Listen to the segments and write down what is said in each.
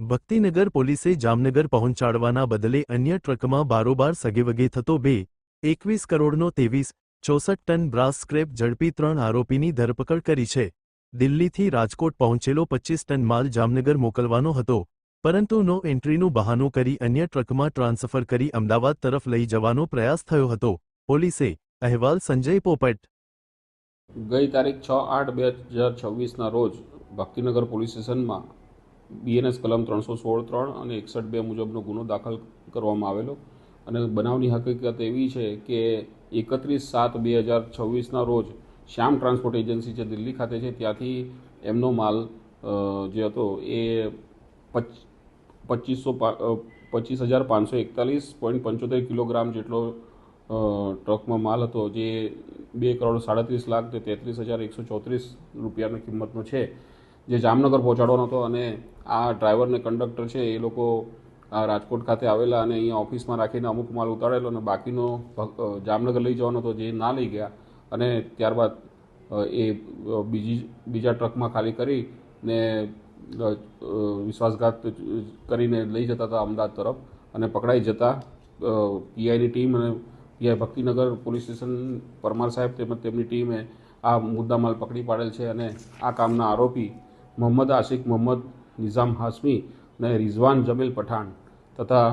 ભક્તિનગર પોલીસે જામનગર પહોંચાડવાના બદલે અન્ય ટ્રકમાં બારોબાર સગેવગે થતો 21 કરોડનો 2364 ટન બ્રાસ સ્ક્રેપ ઝડપી 3 આરોપીની ધરપકડ કરી છે। દિલ્હીથી રાજકોટ પહોંચેલો 25 ટન માલ જામનગર મોકલવાનો હતો, પરંતુ નો એન્ટ્રીનું બહાનું કરી અન્ય ટ્રકમાં ટ્રાન્સફર કરી અમદાવાદ તરફ લઈ જવાનો પ્રયાસ થયો હતો। પોલીસે અહેવાલ સંજય પોપટ। ગઈ તારીખ 6/8/2026ના રોજ ભક્તિનગર પોલીસ સ્ટેશનમાં BNS કલમ 316(3) અને 61(2) મુજબનો ગુનો દાખલ કરવામાં આવેલો અને બનાવની હકીકત એવી છે કે 31/7/2026ના રોજ શ્યામ ટ્રાન્સપોર્ટ એજન્સી જે દિલ્હી ખાતે છે ત્યાંથી એમનો માલ જે હતો એ 25,541.75 કિલોગ્રામ જેટલો ટ્રકમાં માલ હતો, જે 2,37,33,134 રૂપિયાની કિંમતનો છે, જે જામનગર પહોંચાડવાનો હતો। અને આ ડ્રાઈવર ને કંડક્ટર છે એ લોકો રાજકોટ ખાતે આવેલા અને અહીંયા ઓફિસમાં રાખીને અમુક માલ ઉતારેલો અને બાકીનો જામનગર લઈ જવાનો હતો, જે ના લઈ ગયા અને ત્યારબાદ એ બીજા ટ્રકમાં ખાલી કરીને વિશ્વાસઘાત કરીને લઈ જતા હતા અમદાવાદ તરફ અને પકડાઈ જતા પીઆઈની ટીમ અને PI Bhaktinagar police station Parmar સાહેબ તેમજ તેમની ટીમે આ મુદ્દામાલ પકડી પાડેલ છે અને આ કામના આરોપી મોહમ્મદ આશિક મોહમ્મદ નિઝામ હાશમી અને રિઝવાન જમીલ પઠાણ તથા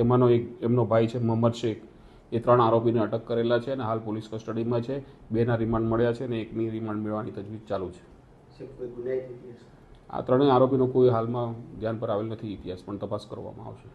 એમનો ભાઈ છે મોહમ્મદ શેખ, એ 3 આરોપીને અટક કરેલા છે અને હાલ પોલીસ કસ્ટડીમાં છે। 2ના રિમાન્ડ મળ્યા છે અને 1ની રિમાન્ડ મેળવવાની તજવીજ ચાલુ છે। આ 3 આરોપીનો કોઈ હાલમાં ધ્યાન પર આવેલ નથી ઇતિહાસ, પણ તપાસ કરવામાં આવશે।